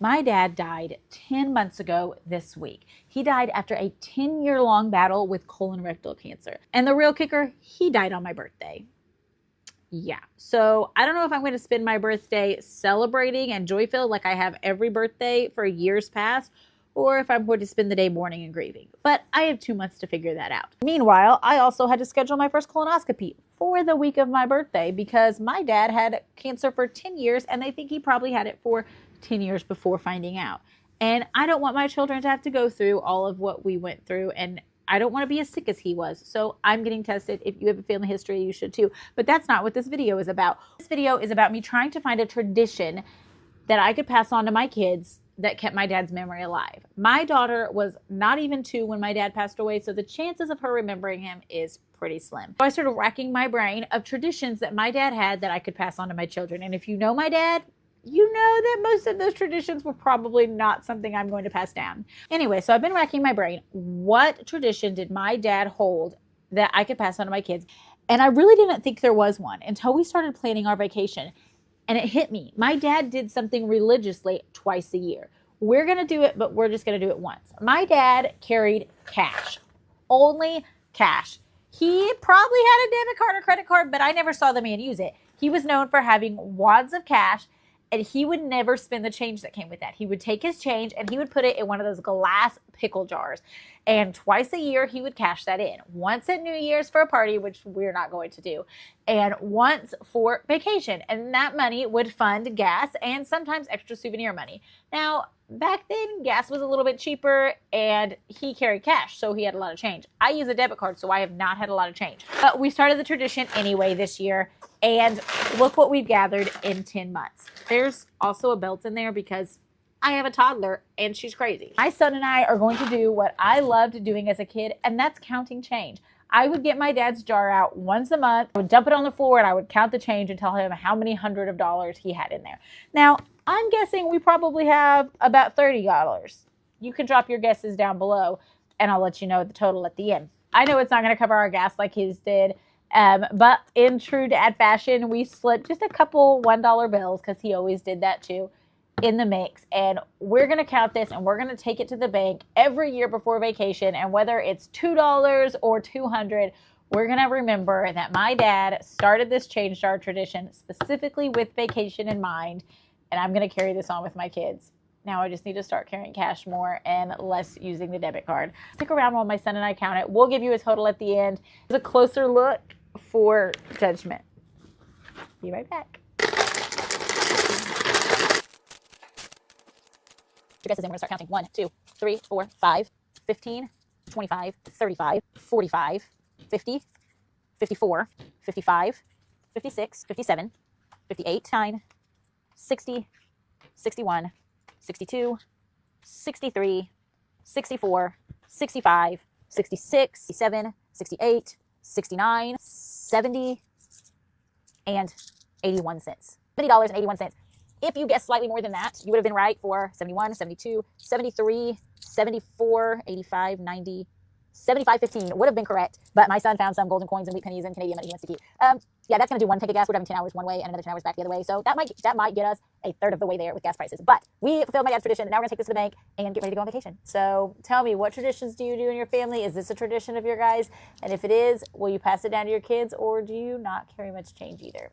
My dad died 10 months ago this week. He died after a 10-year-long battle with colon rectal cancer. And the real kicker, he died on my birthday. Yeah, so I don't know if I'm going to spend my birthday celebrating and joy-filled like I have every birthday for years past, or if I'm going to spend the day mourning and grieving. But I have 2 months to figure that out. Meanwhile, I also had to schedule my first colonoscopy for the week of my birthday because my dad had cancer for 10 years and they think he probably had it for 10 years before finding out. And I don't want my children to have to go through all of what we went through, and I don't want to be as sick as he was. So I'm getting tested. If you have a family history, you should too. But that's not what this video is about. This video is about me trying to find a tradition that I could pass on to my kids that kept my dad's memory alive. My daughter was not even 2 when my dad passed away, so the chances of her remembering him is pretty slim. So I started racking my brain of traditions that my dad had that I could pass on to my children. And if you know my dad, you know that most of those traditions were probably not something I'm going to pass down. Anyway, so I've been racking my brain. What tradition did my dad hold that I could pass on to my kids? And I really didn't think there was one until we started planning our vacation. And it hit me. My dad did something religiously twice a year. We're going to do it, but we're just going to do it once. My dad carried cash, only cash. He probably had a debit card or credit card, but I never saw the man use it. He was known for having wads of cash, and he would never spend the change that came with that. He would take his change and he would put it in one of those glass pickle jars. And twice a year, he would cash that in. Once at New Year's for a party, which we're not going to do, and once for vacation. And that money would fund gas and sometimes extra souvenir money. Now, back then, gas was a little bit cheaper and he carried cash, so he had a lot of change. I use a debit card, so I have not had a lot of change. But we started the tradition anyway this year, and look what we've gathered in 10 months. There's also a belt in there because I have a toddler and she's crazy. My son and I are going to do what I loved doing as a kid, and that's counting change. I would get my dad's jar out once a month, I would dump it on the floor, and I would count the change and tell him how many hundred of dollars he had in there. Now, I'm guessing we probably have about $30. You can drop your guesses down below, and I'll let you know the total at the end. I know it's not going to cover our gas like his did, but in true dad fashion, we slipped just a couple $1 bills, because he always did that too, in the mix. And we're going to count this and we're going to take it to the bank every year before vacation. And whether it's $2 or $200, we're going to remember that my dad started this change jar tradition specifically with vacation in mind. And I'm going to carry this on with my kids. Now I just need to start carrying cash more and less using the debit card. Stick around while my son and I count it. We'll give you a total at the end. Here's a closer look for judgment. Be right back. Your guess is in. We're going to start counting. 1, 2, 3, 4, 5, 15, 25, 35, 45, 50, 54, 55, 56, 57, 58, 9, 60, 61, 62, 63, 64, 65, 66, 67, 68, 69, 70, and 81 cents. $70.81. If you guessed slightly more than that, you would have been right for 71, 72, 73, 74, 85, 90, 75, 15 would have been correct, but my son found some golden coins and wheat pennies and Canadian money he wants to keep. Yeah, that's going to do one tank of gas. We're driving 10 hours one way and another 10 hours back the other way. So that might get us a third of the way there with gas prices. But we fulfilled my dad's tradition, and now we're going to take this to the bank and get ready to go on vacation. So tell me, what traditions do you do in your family? Is this a tradition of your guys? And if it is, will you pass it down to your kids, or do you not carry much change either?